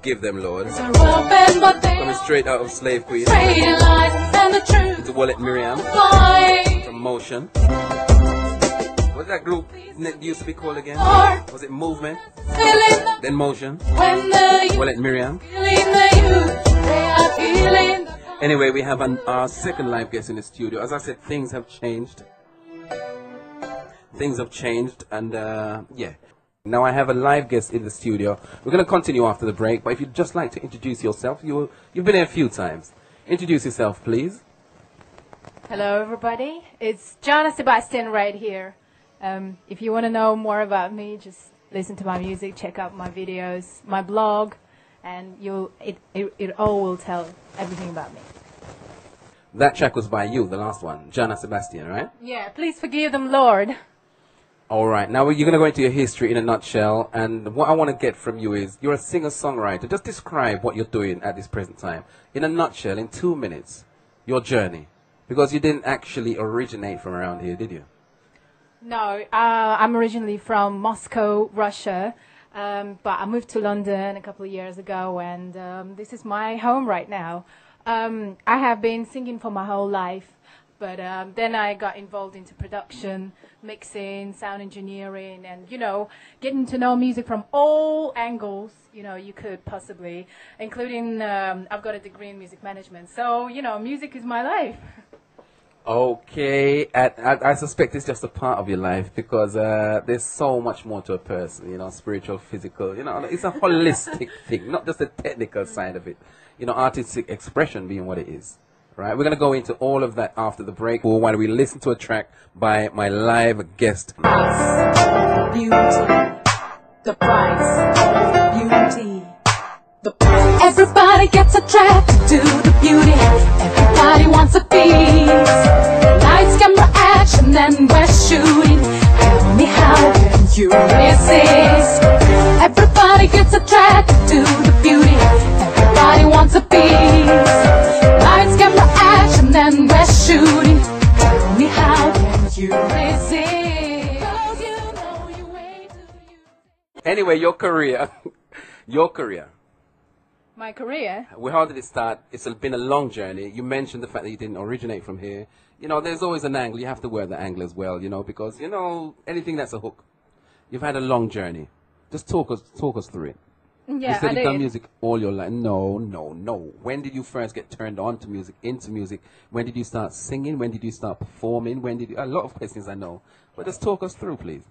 Give them, Lord. Coming straight out of Slave Queen. To Wallet Miriam. From Motion. What was that group used to be called again? Was it Movement? Then Motion. Wallet Miriam. Anyway, we have our second live guest in the studio. As I said, things have changed. Things have changed, and yeah. Now I have a live guest in the studio. We're going to continue after the break, but if you'd just like to introduce yourself, you've been here a few times. Introduce yourself, please. Hello, everybody. It's Jahna Sebastian right here. If you want to know more about me, just listen to my music, check out my videos, my blog, and it all will tell everything about me. That track was by you, the last one, Jahna Sebastian, right? Yeah, please forgive them, Lord. All right, now you're going to go into your history in a nutshell, and what I want to get from you is, you're a singer-songwriter. Just describe what you're doing at this present time. In a nutshell, in 2 minutes, your journey. Because you didn't actually originate from around here, did you? No, I'm originally from Moscow, Russia, but I moved to London a couple of years ago, and this is my home right now. I have been singing for my whole life. But then I got involved into production, mixing, sound engineering, and, you know, getting to know music from all angles, you know, you could possibly, including I've got a degree in music management. So, you know, music is my life. Okay, I suspect it's just a part of your life because there's so much more to a person, you know, spiritual, physical, you know, it's a holistic thing, not just the technical side of it, you know, artistic expression being what it is. Right, we're going to go into all of that after the break, or while we listen to a track by my live guest. Beauty, the price, beauty, the price. Everybody gets attracted to the beauty. Everybody wants a piece. Lights, camera, action, and we're shooting. Tell me, how can you resist? Everybody gets attracted to the beauty. Everybody wants a piece. Lights, camera, action, and we're shooting. Tell me, how can you resist? 'Cause you know you way too you. Anyway, your career. Your career. My career? How did it start? It's been a long journey. You mentioned the fact that you didn't originate from here. You know, there's always an angle. You have to wear the angle as well, you know, because, you know, anything that's a hook. You've had a long journey. Just talk us through it. Yeah, you said I you've done did. music all your life. No. When did you first get turned on to music, into music? When did you start singing? When did you start performing? A lot of questions I know. But just talk us through, please.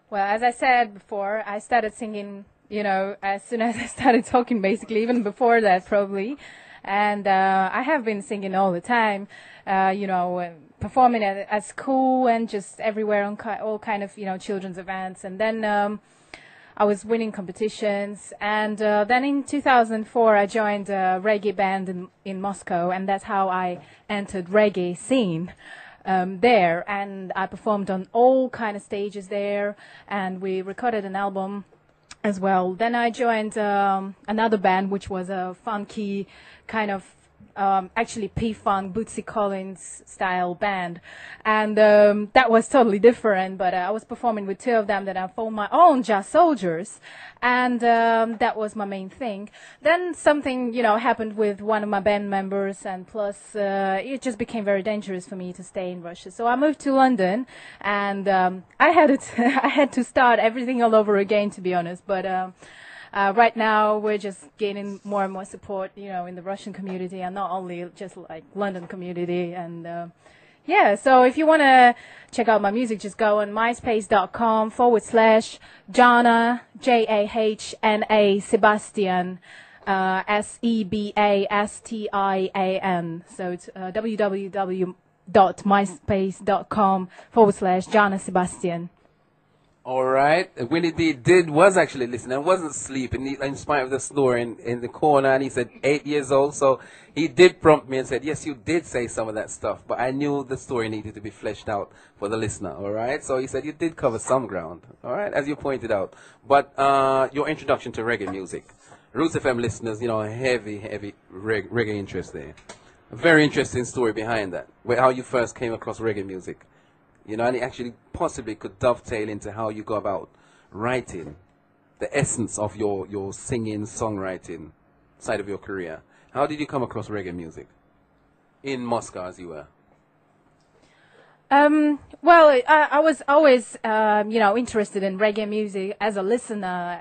Well, as I said before, I started singing, you know, as soon as I started talking, basically, even before that, probably. And I have been singing all the time, you know, performing at school and just everywhere on all kind of, you know, children's events. And then I was winning competitions, and then in 2004 I joined a reggae band in Moscow, and that's how I entered reggae scene there, and I performed on all kind of stages there, and we recorded an album as well. Then I joined another band, which was a funky kind of actually P-Funk, Bootsy Collins style band, and that was totally different, but I was performing with two of them that I formed my own jazz soldiers, and that was my main thing. Then something, you know, happened with one of my band members, and plus it just became very dangerous for me to stay in Russia, so I moved to London, and I had to start everything all over again, to be honest, but right now we're just gaining more and more support, you know, in the Russian community, and not only just like London community. And yeah, so if you want to check out my music, just go on myspace.com/Jahna, Jahna Sebastian, Sebastian. So it's www.myspace.com/Jahna Sebastian. All right. Winnie D was actually listening. I wasn't sleeping in spite of the snoring in the corner, and he said 8 years old. So he did prompt me and said, yes, you did say some of that stuff, but I knew the story needed to be fleshed out for the listener. All right. So he said you did cover some ground. All right, as you pointed out. But your introduction to reggae music, Roots FM listeners, you know, heavy reggae interest there. A very interesting story behind that, how you first came across reggae music. You know, and it actually possibly could dovetail into how you go about writing the essence of your singing, songwriting side of your career. How did you come across reggae music in Moscow as you were? Well, I was always, interested in reggae music as a listener,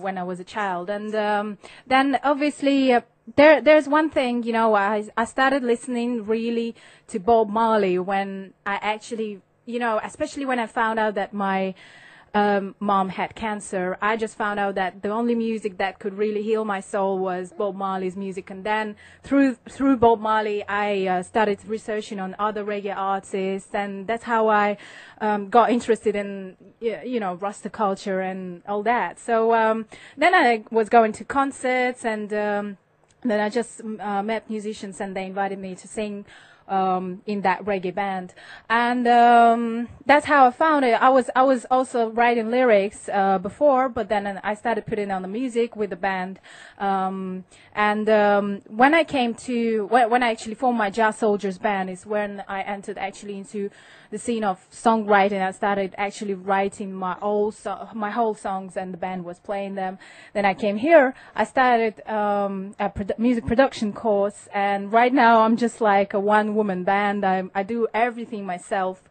when I was a child. And then obviously there's one thing, I started listening really to Bob Marley when I actually, especially when I found out that my mom had cancer. I just found out that the only music that could really heal my soul was Bob Marley's music. And then through Bob Marley, I started researching on other reggae artists, and that's how I got interested in Rasta culture and all that. So then I was going to concerts, and then I just met musicians, and they invited me to sing in that reggae band, and that's how I found it. I was also writing lyrics before, but then I started putting on the music with the band. And when I came to when I actually formed my Jazz Soldiers band is when I entered actually into the scene of songwriting. I started actually writing my whole songs, and the band was playing them. Then I came here. I started a music production course, and right now I'm just like a one-woman band. I do everything myself,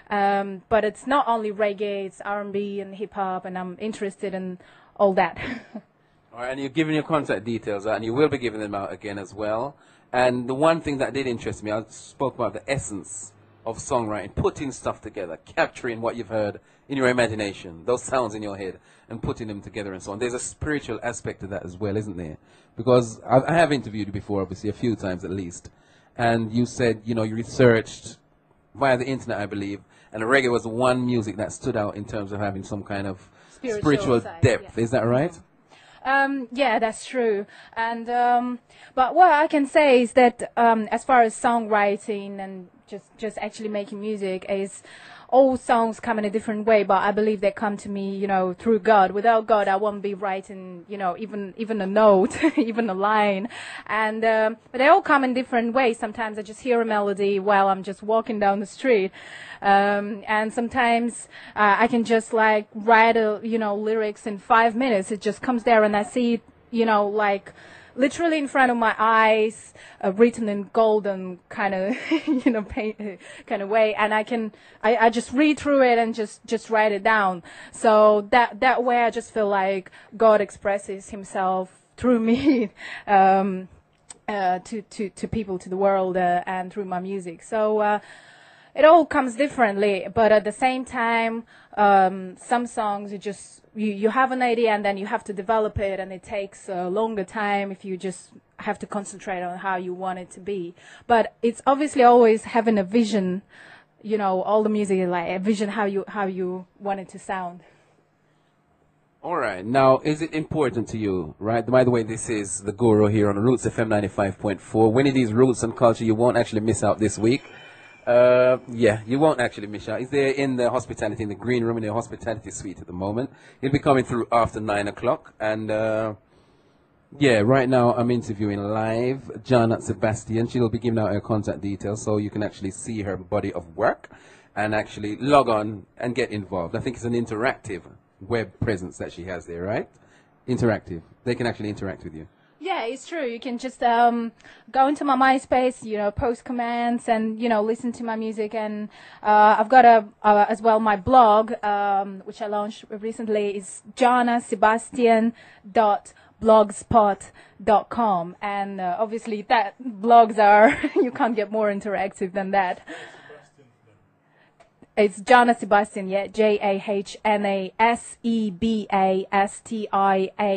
but it's not only reggae, it's R&B and hip-hop, and I'm interested in all that. All right, and you're giving your contact details out, and you will be giving them out again as well. And the one thing that did interest me, I spoke about the essence of songwriting, putting stuff together, capturing what you've heard in your imagination, those sounds in your head, and putting them together and so on. There's a spiritual aspect to that as well, isn't there? Because I have interviewed you before, obviously, a few times at least, and you said, you researched via the internet, I believe, and reggae was the one music that stood out in terms of having some kind of spiritual side, depth. yeah. Is that right? Yeah, that's true. And but what I can say is that as far as songwriting and just actually making music, is all songs come in a different way, but I believe they come to me, through God. Without God, I won't be writing, even a note, even a line. And but they all come in different ways. Sometimes I just hear a melody while I'm just walking down the street, and sometimes I can just like write lyrics in 5 minutes. It just comes there, and I see it, like literally in front of my eyes, written in golden kind of, paint kind of way, and I just read through it and just write it down. So that way, I just feel like God expresses Himself through me to people, to the world, and through my music. So it all comes differently, but at the same time, some songs you have an idea, and then you have to develop it, and it takes a longer time if you just have to concentrate on how you want it to be. But it's obviously always having a vision, all the music, like a vision how you want it to sound. All right. Now, is it important to you, right? By the way, this is the Guru here on Roots FM 95.4. Winnie D's Roots and Culture. You won't actually miss out this week. Yeah, you won't actually miss out. He's there in the hospitality, in the green room, in the hospitality suite at the moment. He'll be coming through after 9 o'clock. And, yeah, right now I'm interviewing live Jahna Sebastian. She'll be giving out her contact details so you can actually see her body of work and actually log on and get involved. I think it's an interactive web presence that she has there, right? Interactive. They can actually interact with you. Yeah, it's true. You can just go into my MySpace, post comments, and listen to my music. And I've got as well my blog, which I launched recently, is jahnasebastian.blogspot.com. And obviously, that blogs are you can't get more interactive than that. It's Jahna Sebastian, yeah, JahnaSebastian.